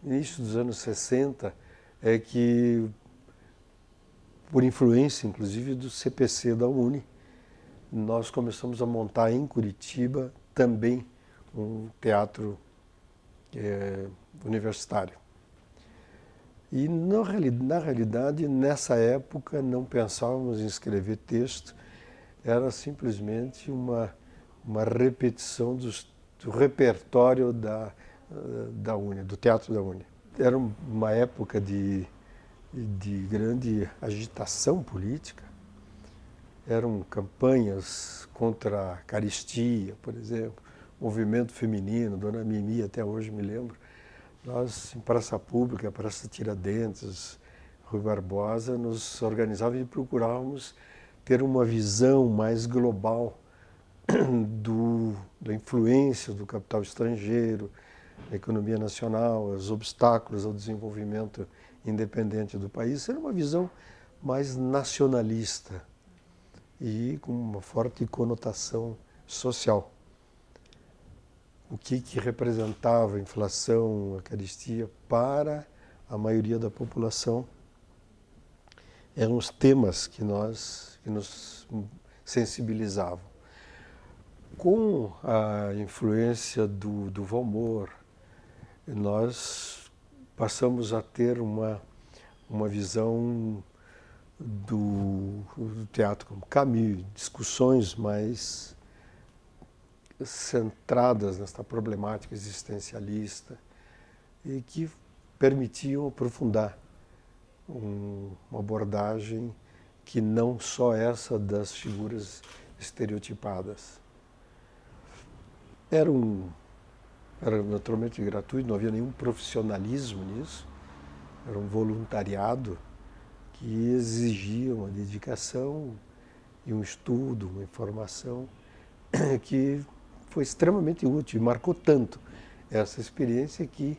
início dos anos 60, é que, por influência inclusive do CPC da UNE, nós começamos a montar em Curitiba também um teatro universitário. E na realidade, nessa época, não pensávamos em escrever texto, era simplesmente uma repetição do repertório da UNE, do Teatro da UNE. Era uma época de grande agitação política, eram campanhas contra a caristia, por exemplo, movimento feminino, Dona Mimi, até hoje me lembro. Nós, em Praça Pública, Praça Tiradentes, Rui Barbosa, nos organizávamos e procurávamos ter uma visão mais global da influência do capital estrangeiro, da economia nacional, os obstáculos ao desenvolvimento independente do país. Era uma visão mais nacionalista e com uma forte conotação social. O que representava a inflação, a caristia para a maioria da população eram os temas que nos sensibilizavam. Com a influência do Valmor, nós passamos a ter uma visão do teatro como Camus, discussões mais centradas nesta problemática existencialista e que permitiam aprofundar uma abordagem que não só essa das figuras estereotipadas. Era naturalmente gratuito, não havia nenhum profissionalismo nisso, era um voluntariado que exigia uma dedicação e um estudo, uma informação que foi extremamente útil e marcou tanto essa experiência que,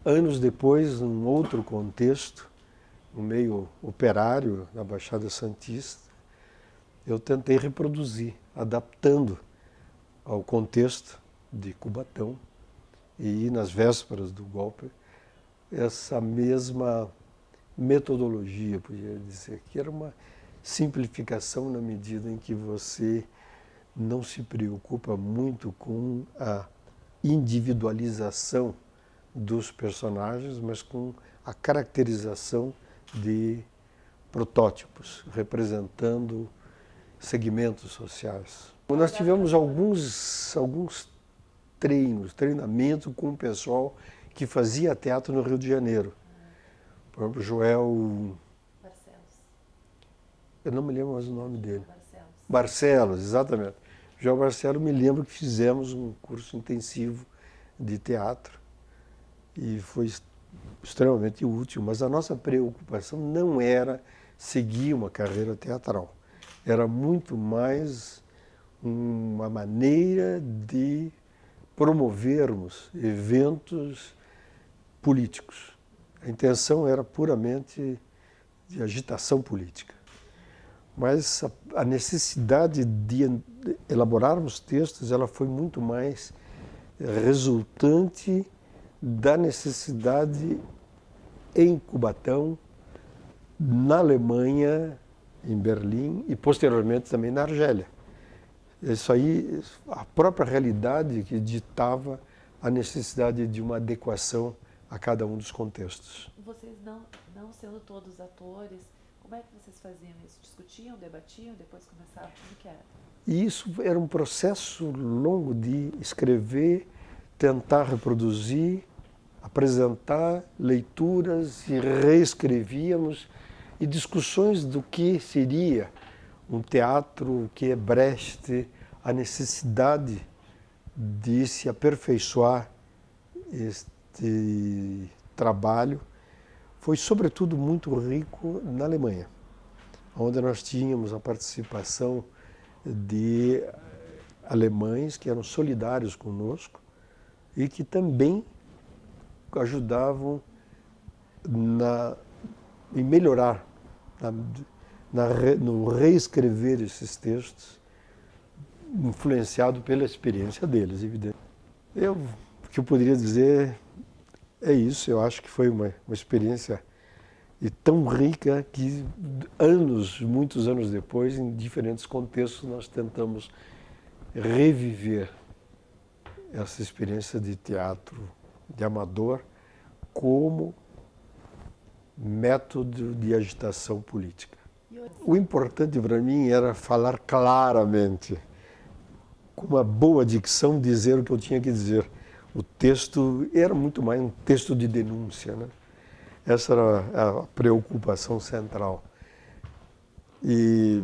anos depois, num outro contexto, no meio operário, na Baixada Santista, eu tentei reproduzir, adaptando ao contexto de Cubatão e, nas vésperas do golpe, essa mesma metodologia, podia dizer, que era uma simplificação na medida em que você não se preocupa muito com a individualização dos personagens, mas com a caracterização de protótipos, representando segmentos sociais. Nós tivemos alguns treinamentos com o pessoal que fazia teatro no Rio de Janeiro. Por exemplo, Joel... Barcelos. Eu não me lembro mais o nome dele. Barcelos. Barcelos, exatamente. Joel Barcelos, me lembro que fizemos um curso intensivo de teatro e foi extremamente útil, mas a nossa preocupação não era seguir uma carreira teatral. Era muito mais uma maneira de promovermos eventos políticos. A intenção era puramente de agitação política. Mas a necessidade de elaborarmos textos, ela foi muito mais resultante da necessidade em Cubatão, na Alemanha, em Berlim e posteriormente também na Argélia. Isso aí, a própria realidade que ditava a necessidade de uma adequação a cada um dos contextos. Vocês não sendo todos atores, como é que vocês faziam isso? Discutiam, debatiam, depois começavam? Como que era? E isso era um processo longo de escrever, tentar reproduzir, apresentar leituras e reescrevíamos e discussões do que seria um teatro, o que é Brecht, a necessidade de se aperfeiçoar este trabalho. Foi sobretudo muito rico na Alemanha, onde nós tínhamos a participação de alemães que eram solidários conosco e que também ajudavam em melhorar, no reescrever esses textos, influenciado pela experiência deles, evidente. O que eu poderia dizer é isso, eu acho que foi uma experiência e tão rica que muitos anos depois, em diferentes contextos, nós tentamos reviver essa experiência de teatro de amador como método de agitação política. O importante para mim era falar claramente, com uma boa dicção, dizer o que eu tinha que dizer. O texto era muito mais um texto de denúncia, né? Essa era a preocupação central. E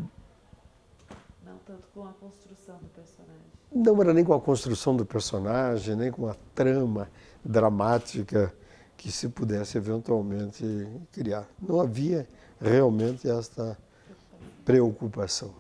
Não tanto com a construção do personagem. não era nem com a construção do personagem, nem com a trama dramática que se pudesse eventualmente criar. Não havia realmente esta preocupação.